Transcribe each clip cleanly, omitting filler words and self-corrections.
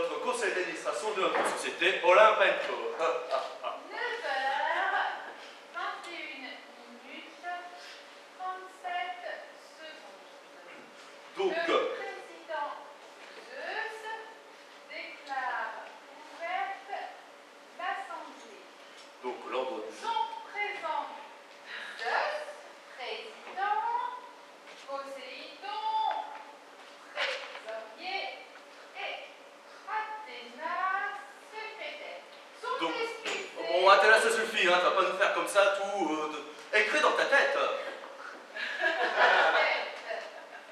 notre conseil d'administration de notre société Olympe & Co. 9h21 minutes 37 secondes. Donc, le président Zeus déclare ouverte l'Assemblée. donc l'ordre du jour. Sont présents Zeus, président, Poséidon, trésorier et Athéna, secrétaire. Sont Donc, excusés. bon, Athéna, ça suffit, hein, tu vas pas nous faire comme ça tout écrit dans ta tête.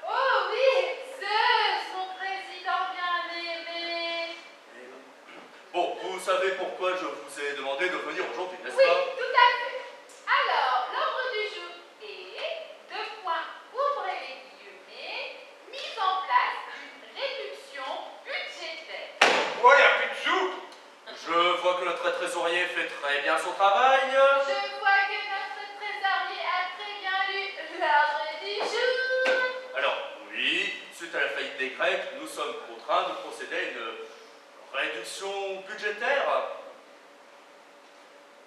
Oh oui, Zeus, mon président bien-aimé. Bon, vous savez pourquoi je vous ai demandé de venir aujourd'hui, n'est-ce Oui, pas? tout à fait. Alors, l'ordre du jour est, deux points, ouvrez les guillemets, mise en place d'une réduction budgétaire. Quoi, y a plus de sous? Je vois que notre trésorier fait très bien son travail. Je vois que notre trésorier a très bien lu l'ordre du jour. Alors, oui, suite à la faillite des Grecs, nous sommes contraints de procéder à une réduction budgétaire.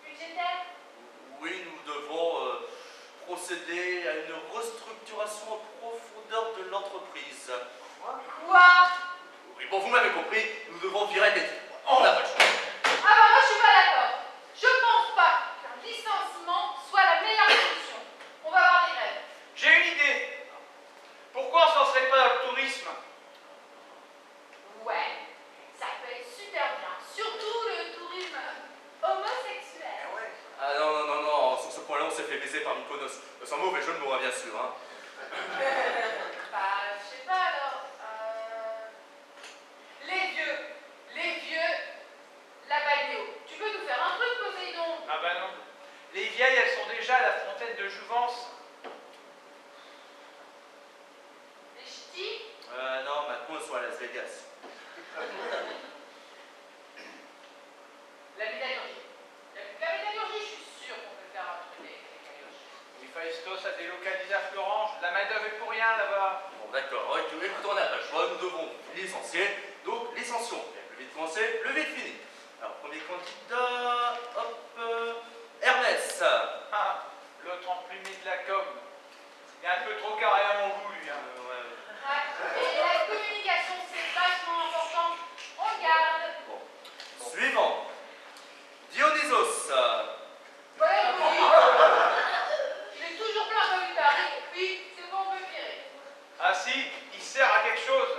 Budgétaire? Oui, nous devons procéder à une restructuration en profondeur de l'entreprise. Quoi? Oui, bon, vous m'avez compris, nous devons virer des types. On n'a pas le choix. Ah bah moi je suis pas d'accord. Je pense pas qu'un licenciement soit la meilleure solution. On va avoir des grèves. J'ai une idée. Pourquoi on s'en serait pas dans le tourisme? Ouais, ça peut être super bien. Surtout le tourisme homosexuel. Ah non, non, non, non, sur ce point-là, on s'est fait baiser par Mykonos. Sans mauvais jeu de mots, hein, bien sûr. Hein. Bah, je sais pas alors. Les vieux, la balnéo. Tu peux nous faire un truc, Poséidon? Ah bah non. Les vieilles, elles sont déjà à la fontaine de Jouvence. Les ch'tis? Non, maintenant, ils sont à Las Vegas. La métallurgie. La métallurgie, je suis sûre qu'on peut faire un truc avec la métallurgie. Héphaïstos a délocalisé à Florange. La main-d'œuvre est pour rien là-bas. Bon, d'accord, écoutez, on n'a pas le choix, nous devons licencier, donc licencions. Et plus vite commencer, plus vite fini. Alors, premier candidat, hop, Ernest. Ah, l'autre emplumé de la com. Il est un peu trop carré à mon goût, lui. Hein. Ouais. Ouais. Et la communication, c'est vachement important. On garde. Bon. Suivant, Dionysos. Ouais, oui. Il est toujours plein de Paris. Oui, c'est bon, on peut virer. Ah si, il sert à quelque chose.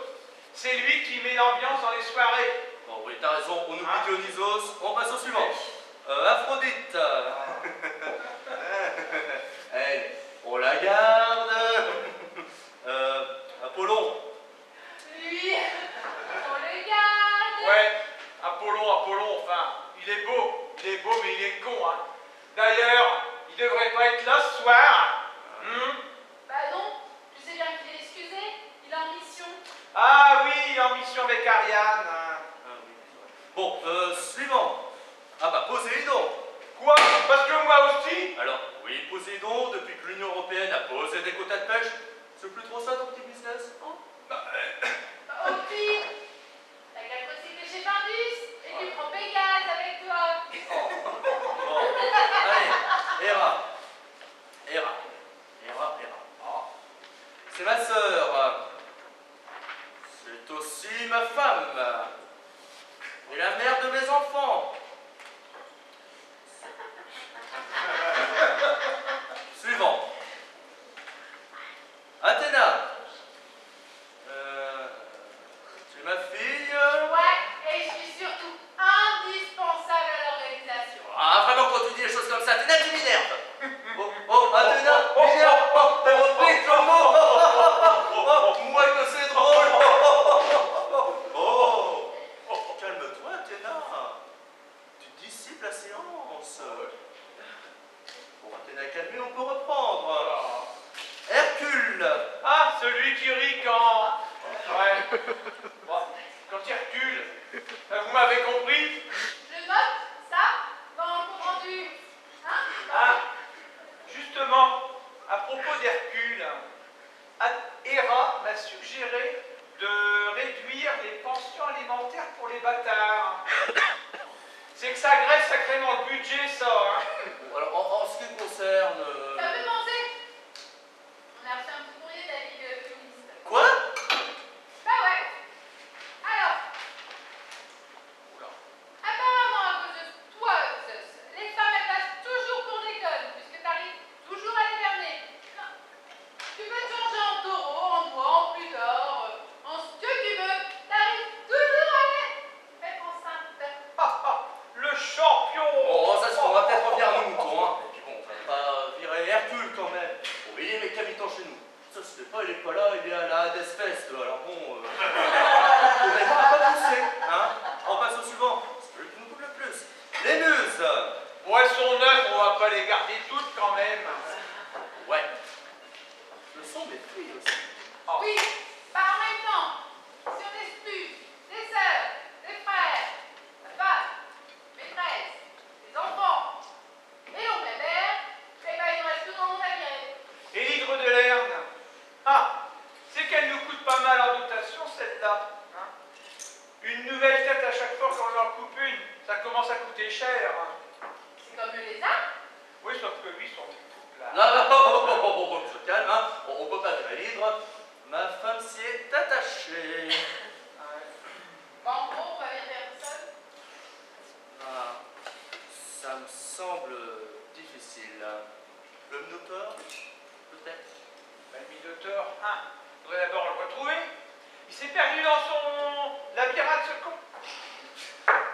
C'est lui qui met l'ambiance dans les soirées. Bon, oui, t'as raison, on oublie Hein? Dionysos, on passe au suivant. Aphrodite. Elle, on la garde. Apollon. Lui, on le garde. Ouais, Apollon, enfin, il est beau, mais il est con, hein. D'ailleurs, il devrait pas être là ce soir. Bah non, tu sais bien qu'il est excusé. Il est en mission. Ah oui, il est en mission avec Ariane. Ah oui. Bon, suivant. Ah bah Poséidon. Quoi? Parce que moi aussi? Alors, oui, Poséidon, depuis que l'Union Européenne a posé des quotas de pêche, c'est plus trop ça ton petit business, hein? Au pire, t'as qu'à te recycler chez Findus et tu prends Pégase avec toi. Bon, allez, Héra. Oh. C'est ma sœur. C'est aussi ma femme. Et la mère de mes enfants. Suivant. Athéna. Tu es ma fille. Ouais, et je suis surtout indispensable à l'organisation. Ah, vraiment, quand tu dis les choses comme ça, Athéna, tu m'énerves. Oh, Athéna, m'énerve. T'as repris ton mot. Moi que c'est drôle. Calme-toi, Athéna. Tu dissipes la séance. Bon, Athéna, calmée, on peut reprendre. Hercule. Ah, celui qui rit quand... Ouais. Bon, quand il recule. Vous m'avez compris? Je note ça dans le compte rendu. Hein? Ah, justement, à propos d'Hercule, Héra m'a suggéré de réduire les pensions alimentaire pour les bâtards. C'est que ça graisse sacrément le budget, ça. Hein. Bon, alors, en ce qui concerne... Ça me fait penser. On a reçu un petit courrier de la Ligue féministe. Quoi? Bah ouais. Alors, Oula. apparemment, à cause de toi, Zeus, les femmes, elles passent toujours pour des connes, puisque t'arrives toujours à les fermer. Non. Tu peux te changer en taureau, en bois, en plus d'or, en ce que tu veux, t'arrives toujours à les mettre enceinte. Le champion. Bon, ça se on va peut-être revenir à nos moutons, hein. Et puis bon, on va pas virer Hercule quand même. Bon, il est mécaniquement chez nous. Ça, c'était pas, il est pas là, il est à la Hades Fest. Alors bon, on va pas pousser, hein. On passe au suivant. C'est celui qui nous coûte le plus. Les muses. Poisson neuf, on va pas les garder toutes quand même. Ouais. Le son des filles aussi. Oh. Oui, bah en même temps, si on exclut des sœurs, des frères, la femme, maîtresse, les enfants et l'oncle Hébert, eh ben il nous reste tout dans le monde à virer. Et l'hydre de Lerne. Ah, c'est qu'elle nous coûte pas mal en dotation, celle-là. Hein. Une nouvelle tête à chaque fois qu'on en coupe une, ça commence à coûter cher. Hein. C'est comme le lézard. Oui, sauf que lui, son couple là. Non, on se calme, hein. On peut pas virer l'hydre. Ma femme s'y est attachée. Ouais. Bah en gros, on va virer personne. Ah, ça me semble difficile. Le Minotaure, peut-être? Ben, le Minotaure, hein, faudrait d'abord le retrouver. Il s'est perdu dans son labyrinthe, ce con.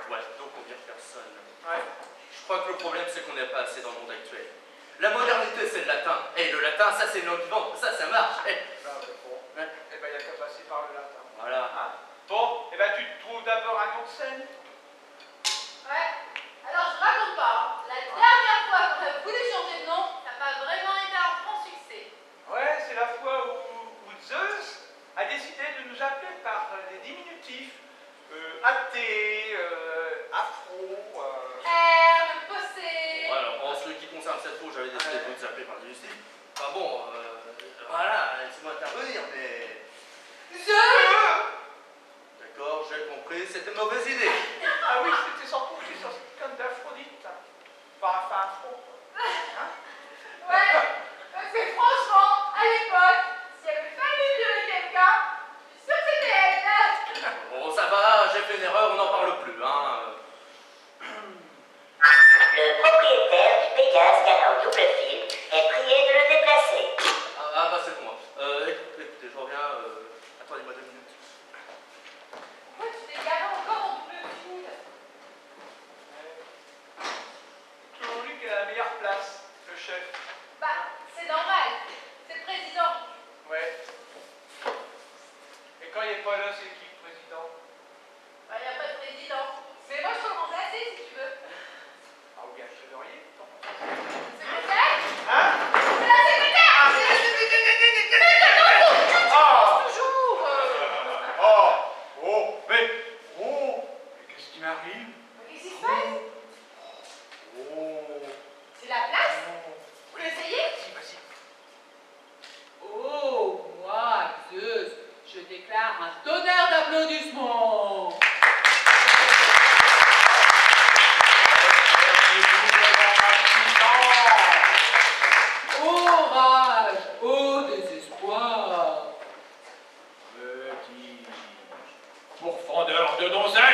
Ouais, donc on vire personne. Ouais. Je crois que le problème, c'est qu'on n'est pas assez dans le monde actuel. La modernité, c'est le latin. Et le latin, ça, c'est une langue vivante. Ça marche. Ben, ouais, bon. Ouais. Eh ben, il n'y a qu'à passer par le latin. Voilà. Hein. Bon, eh ben, tu te trouves d'abord un nom de scène. Ouais. Alors je raconte pas. Hein. La dernière fois qu'on a voulu changer de nom, ça n'a pas vraiment été un franc succès. Ouais, c'est la fois où Zeus a décidé de nous appeler par des diminutifs. Athée, afro. Herbe, Possé. Bon, alors, en ce qui concerne cette fois, j'avais décidé de vous appeler par le justice. Enfin bon, voilà, laissez-moi intervenir, mais... D'accord, j'ai compris, c'était une mauvaise idée. Ah oui, c'était sans compter sur cette conne d'Aphrodite. Enfin, afro. Hein? Ouais. Parce que franchement, à l'époque, si elle avait fallu violer quelqu'un, je suis sûre que c'était elle. Bon, ça va, j'ai fait une erreur, on n'en parle plus, hein. Le propriétaire du Pégase galant double fil est prié de le déplacer. Ah bah c'est moi. Écoutez, je reviens, attendez-moi 2 minutes. Pourquoi tu t'es galé encore en double fil? Toujours lui qui a la meilleure place, le chef. Bah, c'est normal. C'est le président. Ouais. Et quand il n'est pas là, c'est qui le président? Bah, il n'y a pas de président. Mais moi, je peux le remplacer si tu veux. Ah, ou bien le trésorier. Secrétaire? Hein? C'est la secrétaire! Ah! Toujours! Mais qu'est-ce qui m'arrive? Qu'est-ce qui se passe? C'est la place? Vous l'essayez? Vas-y. Oh, moi, Zeus, je déclare un tonnerre d'applaudissements. Ô rage, ô désespoir. Petit pourfendeur de donzelle.